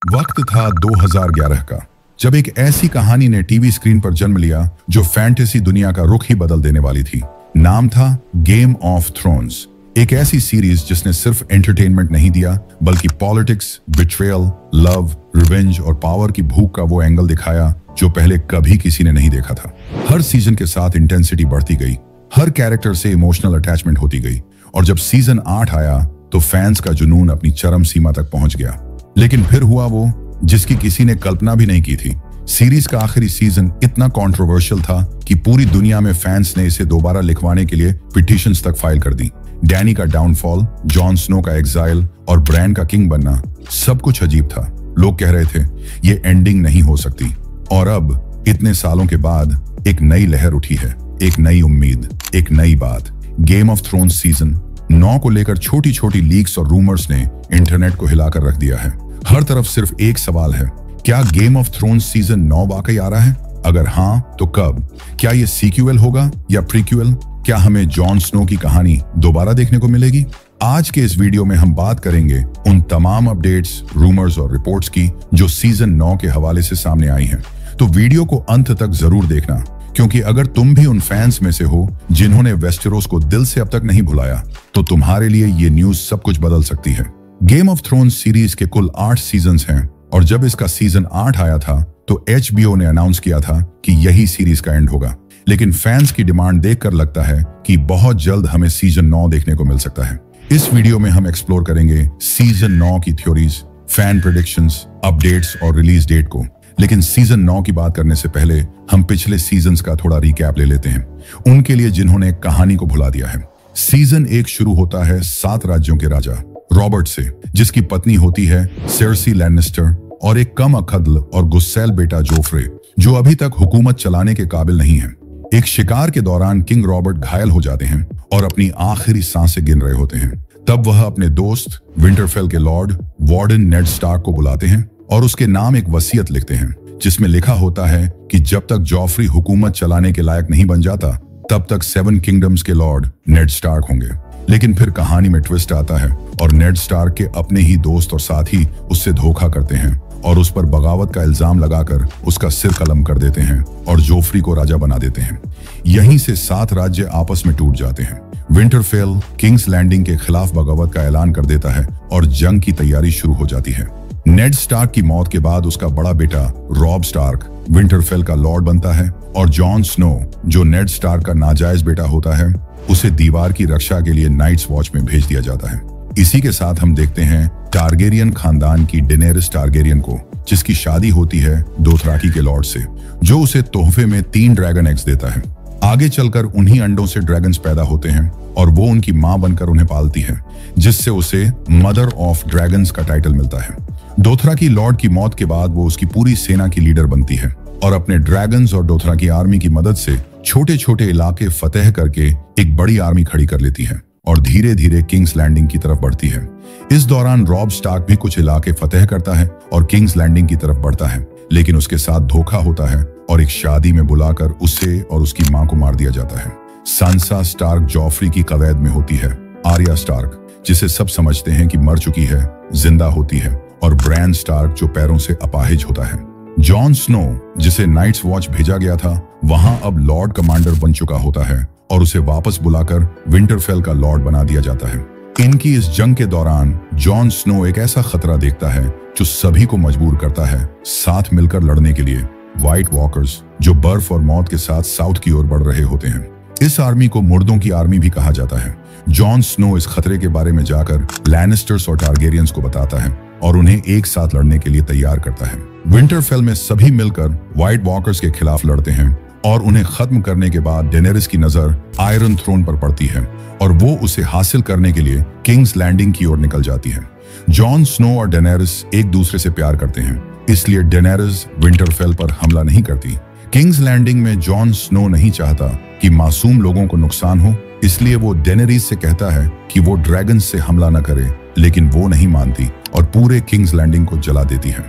वक्त था 2011 का, जब एक ऐसी कहानी ने टीवी स्क्रीन पर जन्म लिया जो फैंटेसी दुनिया का रुख ही बदल देने वाली थी। नाम था गेम ऑफ थ्रोन्स। एक ऐसी सीरीज जिसने सिर्फ एंटरटेनमेंट नहीं दिया, बल्कि पॉलिटिक्स, बिट्रेयल, लव, रिवेंज और पावर की भूख का वो एंगल दिखाया जो पहले कभी किसी ने नहीं देखा था। हर सीजन के साथ इंटेंसिटी बढ़ती गई, हर कैरेक्टर से इमोशनल अटैचमेंट होती गई, और जब सीजन 8 आया तो फैंस का जुनून अपनी चरम सीमा तक पहुंच गया। लेकिन फिर हुआ वो जिसकी किसी ने कल्पना भी नहीं की थी। सीरीज का आखिरी सीजन इतना कंट्रोवर्शियल था कि पूरी दुनिया में फैंस ने इसे दोबारा लिखवाने के लिए पिटीशंस तक फाइल कर दी। डैनी का डाउनफॉल, जॉन स्नो का एग्जाइल और ब्रैन का किंग बनना, सब कुछ अजीब था। लोग कह रहे थे ये एंडिंग नहीं हो सकती। और अब इतने सालों के बाद एक नई लहर उठी है, एक नई उम्मीद, एक नई बात। गेम ऑफ थ्रोन्स सीजन 9 को लेकर छोटी छोटी लीक्स और रूमर्स ने इंटरनेट को हिलाकर रख दिया है। हर तरफ सिर्फ एक सवाल है, क्या गेम ऑफ थ्रोन्स सीजन 9 वाकई आ रहा है? अगर हाँ तो कब? क्या ये सीक्वल होगा या प्रीक्वल? क्या हमें जॉन स्नो की कहानी दोबारा देखने को मिलेगी? आज के इस वीडियो में हम बात करेंगे उन तमाम अपडेट्स, रूमर्स और रिपोर्ट्स की जो सीजन 9 के हवाले से सामने आई हैं। तो वीडियो को अंत तक जरूर देखना, क्योंकि अगर तुम भी उन फैंस में से हो जिन्होंने वेस्टेरोस को दिल से अब तक नहीं भुलाया, तो तुम्हारे लिए ये न्यूज सब कुछ बदल सकती है। गेम ऑफ थ्रोन्स सीरीज के कुल 8 सीजन्स हैं, और जब इसका सीजन 8 आया था तो HBO ने अनाउंस किया था कि यही सीरीज का एंड होगा। लेकिन फैंस की डिमांड देखकर लगता है कि बहुत जल्द हमें सीजन 9 देखने को मिल सकता है। इस वीडियो में हम एक्सप्लोर करेंगे सीजन 9 की थ्योरीज, फैन प्रेडिक्शंस, अपडेट्स और रिलीज डेट को। लेकिन सीजन 9 की बात करने से पहले हम पिछले सीजन्स का थोड़ा रिकैप ले लेते हैं, उनके लिए जिन्होंने कहानी को भुला दिया है। सीजन 1 शुरू होता है 7 राज्यों के राजा रॉबर्ट से, जिसकी पत्नी होती है सेर्सी लैनिस्टर, और एक कम अकद्ल और गुस्सैल बेटा जोफ्रे, जो अभी तक हुकूमत चलाने के काबिल नहीं है। एक शिकार के दौरान किंग रॉबर्ट घायल हो जाते हैं और अपनी आखिरी सांसें गिन रहे होते हैं। तब वह अपने दोस्त विंटरफेल के लॉर्ड वार्डन नेड स्टार्क को बुलाते हैं और उसके नाम एक वसीयत लिखते हैं, जिसमें लिखा होता है कि जब तक जॉफ्री हुकूमत चलाने के लायक नहीं बन जाता, तब तक 7 किंगडम्स के लॉर्ड नेड स्टार्क होंगे। लेकिन फिर कहानी में ट्विस्ट आता है और नेड स्टार्क के अपने ही दोस्त और साथी उससे धोखा करते हैं और उस पर बगावत का इल्जाम लगाकर उसका सिर कलम कर देते हैं और जोफ्री को राजा बना देते हैं। यहीं से 7 राज्य आपस में टूट जाते हैं। विंटरफेल किंग्स लैंडिंग के खिलाफ बगावत का ऐलान कर देता है और जंग की तैयारी शुरू हो जाती है। नेड स्टार्क की मौत के बाद उसका बड़ा बेटा रॉब स्टार्क विंटरफेल का लॉर्ड बनता है, और जॉन स्नो, जो नेड स्टार्क का नाजायज बेटा होता है, उसे दीवार की रक्षा के लिए नाइट्स वॉच में भेज दिया जाता है। इसी के साथ हम देखते हैं टारगेरियन खानदान की डेनेरिस टारगेरियन को, जिसकी शादी होती है दोथराकी के लॉर्ड से, जो उसे तोहफे में 3 ड्रैगन एग्स देता है। आगे चलकर उन्हीं अंडों से ड्रैगन्स पैदा होते हैं और वो उनकी मां बनकर उन्हें पालती है, जिससे उसे मदर ऑफ ड्रैगन्स का टाइटल मिलता है। दोथराकी लॉर्ड की मौत के बाद वो उसकी पूरी सेना की लीडर बनती है और अपने ड्रैगन्स और दोथराकी आर्मी की मदद से छोटे छोटे इलाके फतेह करके एक बड़ी आर्मी खड़ी कर लेती है और धीरे धीरे किंग्स लैंडिंग की तरफ बढ़ती है। इस दौरान रॉब स्टार्क भी कुछ इलाके फतेह करता है और किंग्स लैंडिंग की तरफ बढ़ता है, लेकिन उसके साथ धोखा होता है और एक शादी में बुलाकर उसे और उसकी मां को मार दिया जाता है। सांसा स्टार्क जॉफ्री की कवैद में होती है। आर्या स्टार्क, जिसे सब समझते हैं कि मर चुकी है, जिंदा होती है, और ब्रैन स्टार्क, जो पैरों से अपाहिज होता है। जॉन स्नो, जिसे नाइट्स वॉच भेजा गया था, वहां अब लॉर्ड कमांडर बन चुका होता है और उसे वापस बुलाकर विंटरफेल का लॉर्ड बना दिया जाता है। इनकी इस जंग के दौरान जॉन स्नो एक ऐसा खतरा देखता है जो सभी को मजबूर करता है साथ मिलकर लड़ने के लिए। व्हाइट वॉकर्स, जो बर्फ और मौत के साथ साउथ की ओर बढ़ रहे होते हैं। इस आर्मी को मुर्दों की आर्मी भी कहा जाता है। जॉन स्नो इस खतरे के बारे में जाकर लैनिस्टर्स और टारगेरियंस को बताता है और उन्हें एक साथ लड़ने के लिए तैयार करता है। विंटरफेल में सभी मिलकर व्हाइट वॉकर्स के खिलाफ लड़ते हैं और उन्हें खत्म करने के बाद डेनेरिस की नजर आयरन थ्रोन पर पड़ती है और वो उसे हासिल करने के लिए किंग्स लैंडिंग की ओर निकल जाती है। जॉन स्नो और डेनेरिस एक दूसरे से प्यार करते हैं, इसलिए डेनेरिस विंटरफेल पर हमला नहीं करती। किंग्स लैंडिंग में जॉन स्नो नहीं चाहता कि मासूम लोगों को नुकसान हो, इसलिए वो डेनेरिस से कहता है कि वो ड्रैगन से हमला न करे, लेकिन वो नहीं मानती और पूरे किंग्स लैंडिंग को जला देती है।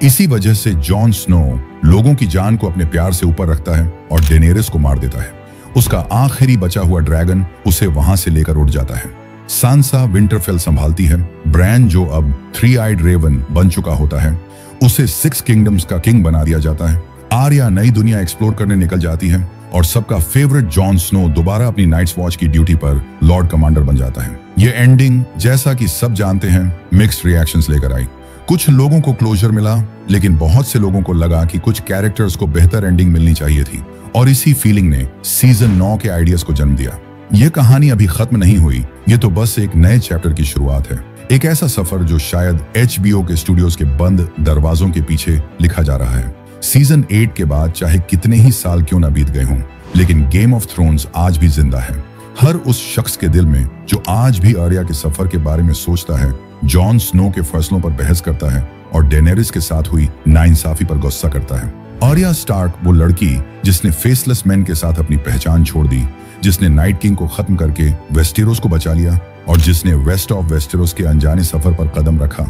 इसी वजह से जॉन स्नो लोगों की जान को अपने प्यार से ऊपर रखता है और डेनेरिस को मार देता है। उसका आखिरी बचा हुआ ड्रैगन उसे वहां से लेकर उड़ जाता है। सांसा विंटरफेल संभालती है। ब्रैन, जो अब थ्री आइड रेवन बन चुका होता है, उसे सिक्स किंगडम्स का किंग बना दिया जाता है। आर्या नई दुनिया एक्सप्लोर करने निकल जाती है और सबका फेवरेट जॉन स्नो दोबारा अपनी नाइट्स वॉच की ड्यूटी पर लॉर्ड कमांडर बन जाता है। ये एंडिंग, जैसा कि सब जानते हैं, मिक्स्ड रिएक्शंस लेकर आई। कुछ लोगों को क्लोजर मिला, लेकिन बहुत से लोगों को लगा कि कुछ कैरेक्टर्स को बेहतर एंडिंग मिलनी चाहिए थी, और इसी फीलिंग ने सीजन 9 के आइडियाज को जन्म दिया। ये कहानी अभी खत्म नहीं हुई, ये तो बस एक नए चैप्टर की शुरुआत है। एक ऐसा सफर जो शायद HBO के स्टूडियोज के बंद दरवाजों के पीछे लिखा जा रहा है। सीजन 8 के बाद चाहे कितने ही साल क्यों ना बीत गए हों, लेकिन गेम ऑफ थ्रोन्स आज भी जिंदा है। हर उस शख्स के दिल में जो आज भी आर्या के सफर के बारे में सोचता है, जॉन स्नो के फैसलों पर बहस करता है और डेनेरिस के साथ हुई नाइंसाफी पर गुस्सा करता है। आर्या स्टार्क, वो लड़की जिसने फेसलेस मैन के साथ अपनी पहचान छोड़ दी, जिसने नाइट किंग को खत्म करके वेस्टेरोस को बचा लिया और जिसने वेस्ट ऑफ वेस्टेरोस के अनजाने सफर पर कदम रखा।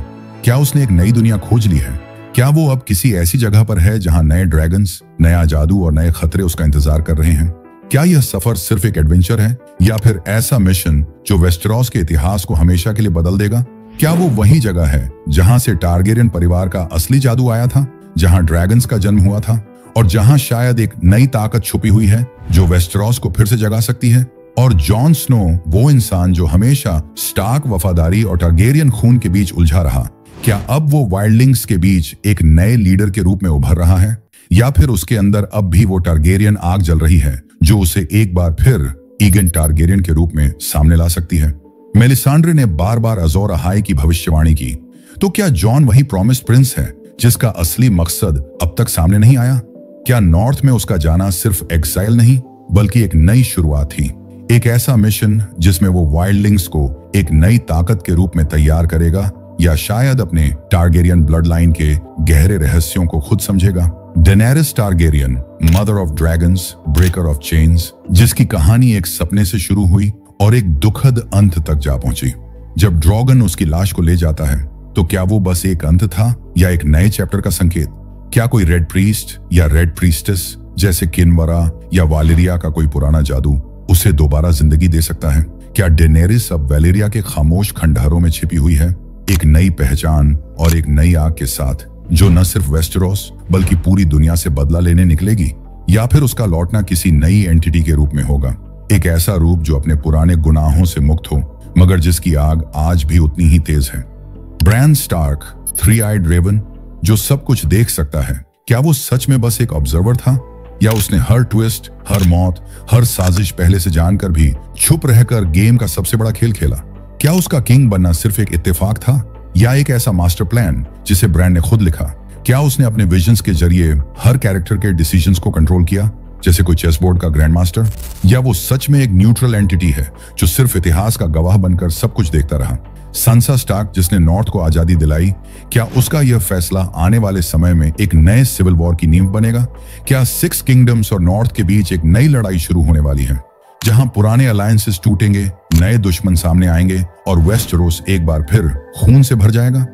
क्या उसने एक नई दुनिया खोज ली है? क्या वो अब किसी ऐसी जगह पर है जहां नए ड्रैगन्स, नया जादू और नए खतरे उसका इंतजार कर रहे हैं? क्या यह सफर सिर्फ एक एडवेंचर है, या फिर ऐसा मिशन जो वेस्टेरोस के इतिहास को हमेशा के लिए बदल देगा? क्या वो वही जगह है जहां से टारगेरियन परिवार का असली जादू आया था, जहां ड्रैगन्स का जन्म हुआ था, और जहां शायद एक नई ताकत छुपी हुई है जो वेस्टेरोस को फिर से जगा सकती है? और जॉन स्नो, वो इंसान जो हमेशा स्टार्क वफादारी और टारगेरियन खून के बीच उलझा रहा, क्या अब वो वाइल्डलिंग्स के बीच एक नए लीडर के रूप में उभर रहा है, या फिर उसके अंदर अब भी वो टारगेरियन आग जल रही है जो उसे एक बार फिर ईगन टारगेरियन के रूप में सामने ला सकती है? मेलिसांड्रे ने बार बार अजोर अहाई की भविष्यवाणी की, तो क्या जॉन वही प्रॉमिस्ड प्रिंस है जिसका असली मकसद अब तक सामने नहीं आया? क्या नॉर्थ में उसका जाना सिर्फ एक्साइल नहीं, बल्कि एक नई शुरुआत थी, एक ऐसा मिशन जिसमें वो वाइल्डलिंग्स को एक नई ताकत के रूप में तैयार करेगा, या शायद अपने टारगेरियन ब्लड लाइन के गहरे रहस्यों को खुद समझेगा? Daenerys Targaryen, mother of dragons, breaker of chains, जिसकी कहानी एक सपने से शुरू हुई और एक दुखद अंत तक जा पहुंची। जब ड्रॉगन उसकी लाश को ले जाता है, तो क्या वो बस एक अंत था या एक नए चैप्टर का संकेत? क्या कोई रेड प्रीस्ट या रेड प्रीस्टेस जैसे किनवरा या वालेरिया का कोई पुराना जादू उसे दोबारा जिंदगी दे सकता है? क्या डेनेरिस अब वैलेरिया के खामोश खंडहरों में छिपी हुई है, एक नई पहचान और एक नई आग के साथ, जो न सिर्फ वेस्टेरोस बल्कि पूरी दुनिया से बदला लेने निकलेगी? या फिर उसका लौटना किसी नई एंटिटी के रूप में होगा, एक ऐसा रूप जो अपने पुराने गुनाहों से मुक्त हो, मगर जिसकी आग आज भी उतनी ही तेज है? Bran Stark, three eyed Raven, जो सब कुछ देख सकता है, क्या वो सच में बस एक ऑब्जर्वर था, या उसने हर ट्विस्ट, हर मौत, हर साजिश पहले से जानकर भी छुप रहकर गेम का सबसे बड़ा खेल खेला? क्या उसका किंग बनना सिर्फ एक इत्तेफाक था, या एक ऐसा मास्टर प्लान जिसे ब्रैन ने खुद लिखा? क्या उसने अपने विजन्स के जरिए हर कैरेक्टर के डिसीजंस को कंट्रोल किया, जैसे कोई चेस बोर्ड का ग्रैंड मास्टर? या वो सच में एक न्यूट्रल एंटिटी है जो सिर्फ इतिहास का गवाह बनकर सब कुछ देखता रहा? सांसा स्टार्क, जिसने नॉर्थ को आजादी दिलाई, क्या उसका यह फैसला आने वाले समय में एक नए सिविल वॉर की नींव बनेगा? क्या सिक्स किंगडम्स और नॉर्थ के बीच एक नई लड़ाई शुरू होने वाली है, जहां पुराने अलायंसेस टूटेंगे, नए दुश्मन सामने आएंगे और वेस्टेरोस एक बार फिर खून से भर जाएगा?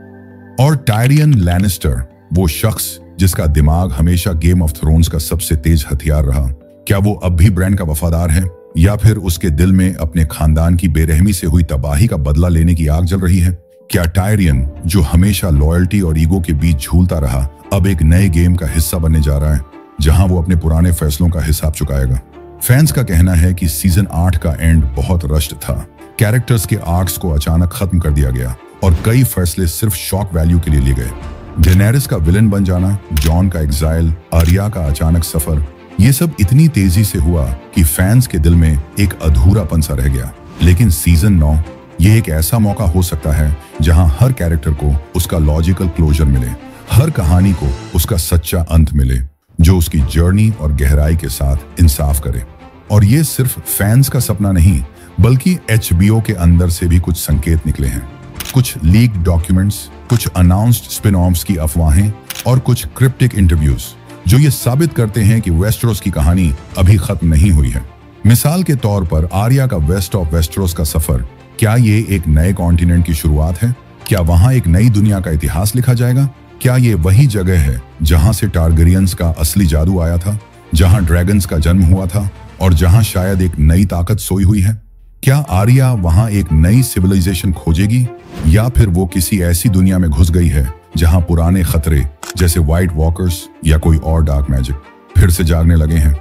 और टायरियन लैनिस्टर, वो शख्स जिसका दिमाग हमेशा गेम ऑफ थ्रोन्स का सबसे तेज हथियार रहा, क्या वो अब भी ब्रैन का वफादार है, या फिर उसके दिल में अपने खानदान की बेरहमी से हुई तबाही का बदला लेने की आग जल रही है? क्या टायरियन, जो हमेशा लॉयल्टी और ईगो के बीच झूलता रहा, अब एक नए गेम का हिस्सा बनने जा रहा है, जहां वो अपने पुराने फैसलों का हिसाब चुकाएगा? फैंस का कहना है कि सीजन 8 का एंड बहुत रश्ड था। कैरेक्टर्स के आर्क्स को अचानक खत्म कर दिया गया और कई फैसले सिर्फ शॉक वैल्यू के लिए लिए गए। डेनेरिस का विलन बन जाना, जॉन का एग्जाइल, आर्या का अचानक सफर, ये सब इतनी तेजी से हुआ कि फैंस के दिल में एक अधूरापन सा रह गया। लेकिन सीजन 9 ये एक ऐसा मौका हो सकता है जहां हर कैरेक्टर को उसका लॉजिकल क्लोजर मिले, हर कहानी को उसका सच्चा अंत मिले, जो उसकी जर्नी और गहराई के साथ इंसाफ करे। और ये सिर्फ फैंस का सपना नहीं, बल्कि HBO के अंदर से भी कुछ संकेत निकले हैं। कुछ लीक डॉक्यूमेंट्स, कुछ अनाउंस्ड स्पिन ऑफ्स की अफवाहें और कुछ क्रिप्टिक इंटरव्यूज जो ये साबित करते हैं कि वेस्टेरोस की कहानी अभी खत्म नहीं हुई है। मिसाल के तौर पर आर्या का वेस्ट ऑफ वेस्टेरोस का सफर, क्या ये एक नए कॉन्टिनेंट की शुरुआत है? क्या वहां एक नई दुनिया का इतिहास लिखा जाएगा? क्या ये वही जगह है जहां से टारगेरियंस का असली जादू आया था, जहां ड्रैगन्स का जन्म हुआ था और जहां शायद एक नई ताकत सोई हुई है? क्या आर्या वहां एक नई सिविलाइजेशन खोजेगी या फिर वो किसी ऐसी दुनिया में घुस गई है जहां पुराने खतरे जैसे व्हाइट वॉकर्स या कोई और डार्क मैजिक फिर से जागने लगे हैं।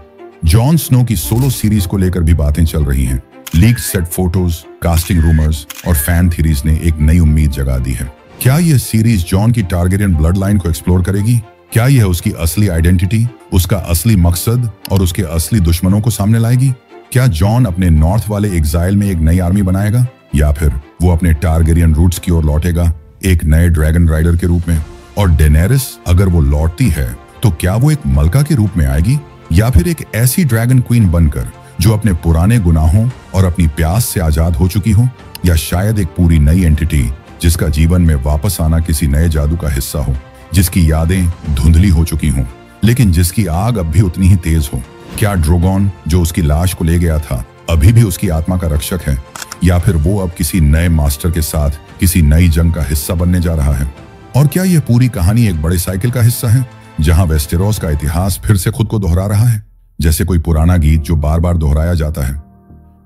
जॉन स्नो की सोलो सीरीज को लेकर भी बातें चल रही हैं। Leak set photos, casting rumours और फैन थीरीज ने एक नई उम्मीद जगा दी है। क्या यह सीरीज जॉन की टारगेरियन ब्लड लाइन को एक्सप्लोर करेगी? क्या यह उसकी असली आइडेंटिटी, उसका असली मकसद और उसके असली दुश्मनों को सामने लाएगी? क्या जॉन अपने नॉर्थ वाले एग्जाइल में एक नई आर्मी बनाएगा या फिर वो अपने टारगेरियन रूट्स की ओर लौटेगा एक नए ड्रैगन राइडर के रूप में? और डेनेरिस अगर वो लौटती है तो क्या वो एक मलका के रूप में आएगी या फिर एक ऐसी ड्रैगन क्वीन बनकर जो अपने पुराने गुनाहों और अपनी प्यास से आजाद हो चुकी हो, या शायद एक पूरी नई एंटिटी जिसका जीवन में वापस आना किसी नए जादू का हिस्सा हो, जिसकी यादें धुंधली हो चुकी हों लेकिन जिसकी आग अब भी उतनी ही तेज हो? क्या ड्रोगोन जो उसकी लाश को ले गया था अभी भी उसकी आत्मा का रक्षक है, या फिर वो अब किसी नए मास्टर के साथ किसी नई जंग का हिस्सा बनने जा रहा है? और क्या यह पूरी कहानी एक बड़े साइकिल का हिस्सा है जहां वेस्टेरोस का इतिहास फिर से खुद को दोहरा रहा है जैसे कोई पुराना गीत जो बार बार दोहराया जाता है?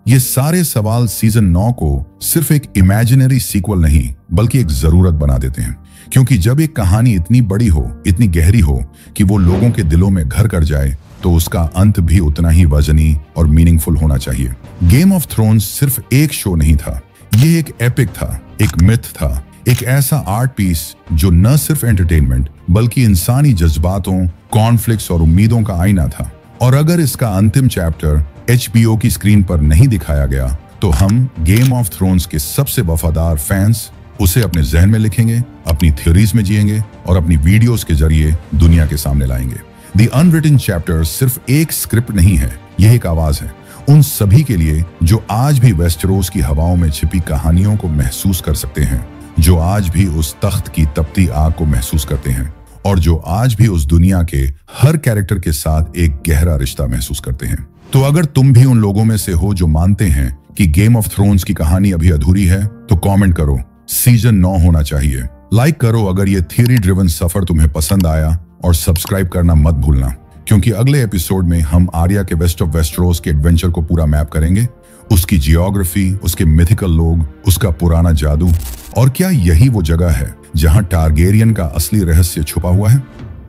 ये सारे सवाल सीजन 9 को सिर्फ एक इमेजिनरी सीक्वल नहीं बल्कि एक जरूरत बना देते हैं, क्योंकि जब एक कहानी इतनी बड़ी हो, इतनी गहरी हो कि वो लोगों के दिलों में घर कर जाए तो उसका अंत भी उतना ही वजनी और मीनिंगफुल होना चाहिए। गेम ऑफ थ्रोन्स सिर्फ एक शो नहीं था, ये एक एपिक था, एक मिथ था, एक ऐसा आर्ट पीस जो न सिर्फ एंटरटेनमेंट बल्कि इंसानी जज्बातों, कॉन्फ्लिक्ट्स और उम्मीदों का आईना था। और अगर इसका अंतिम चैप्टर HBO की स्क्रीन पर नहीं दिखाया गया तो हम गेम ऑफ थ्रोन्स के सबसे वफादार फैंस उसे अपने जहन में लिखेंगे, अपनी थ्योरीज में जिएंगे और अपनी वीडियोस के जरिए दुनिया के सामने लाएंगे। द अनरिटन चैप्टर सिर्फ एक स्क्रिप्ट नहीं है, यह एक आवाज है उन सभी के लिए जो आज भी वेस्टेरोस की हवाओं में छिपी कहानियों को महसूस कर सकते हैं, जो आज भी उस तख्त की तपती आग को महसूस करते हैं और जो आज भी उस दुनिया के हर कैरेक्टर के साथ एक गहरा रिश्ता महसूस करते हैं। तो अगर तुम भी उन लोगों में से हो जो मानते हैं कि गेम ऑफ थ्रोन्स की कहानी अभी अधूरी है तो कमेंट करो सीजन 9 होना चाहिए। लाइक करो अगर ये थियरी ड्रिवन सफर तुम्हें पसंद आया और सब्सक्राइब करना मत भूलना, क्योंकि अगले एपिसोड में हम आर्या के वेस्ट ऑफ वेस्टेरोस के एडवेंचर को पूरा मैप करेंगे, उसकी जियोग्राफी, उसके मिथिकल लोग, उसका पुराना जादू, और क्या यही वो जगह है जहां टारगेरियन का असली रहस्य छुपा हुआ है।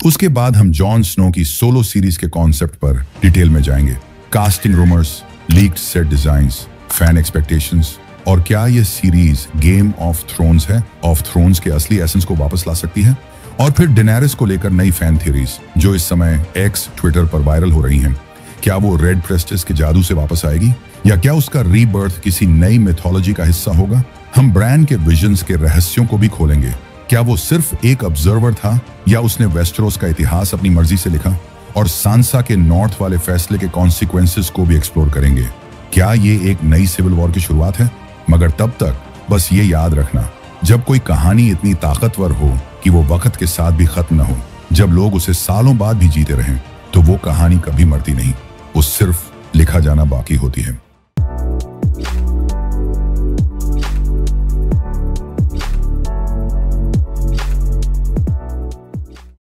उसके बाद हम जॉन स्नो की सोलो सीरीज के कॉन्सेप्ट पर डिटेल में जाएंगे, casting rumours, leaked set designs, fan expectations, और क्या यह सीरीज गेम ऑफ थ्रोन्स है, ऑफ थ्रोन्स के असली एसेंस को वापस ला सकती है। और फिर डेनेरिस को लेकर नई फैन थ्योरीज जो इस समय एक्स ट्विटर पर वायरल हो रही हैं। क्या वो रेड प्रेस्टिस के जादू से वापस आएगी या क्या उसका रीबर्थ किसी नई मिथोलॉजी का हिस्सा होगा? हम ब्रांड के विजन्स के रहस्यों को भी खोलेंगे। क्या वो सिर्फ एक ऑब्जर्वर था या उसने वेस्टेरोस का इतिहास अपनी मर्जी से लिखा? और सांसा के नॉर्थ वाले फैसले के कॉन्सिक्वेंसेस को भी एक्सप्लोर करेंगे। क्या ये एक नई सिविल वॉर की शुरुआत है? मगर तब तक बस ये याद रखना, जब कोई कहानी इतनी ताकतवर हो कि वो वक्त के साथ भी खत्म न हो, जब लोग उसे सालों बाद भी जीते रहें, तो वो कहानी कभी मरती नहीं, वो सिर्फ लिखा जाना बाकी होती है।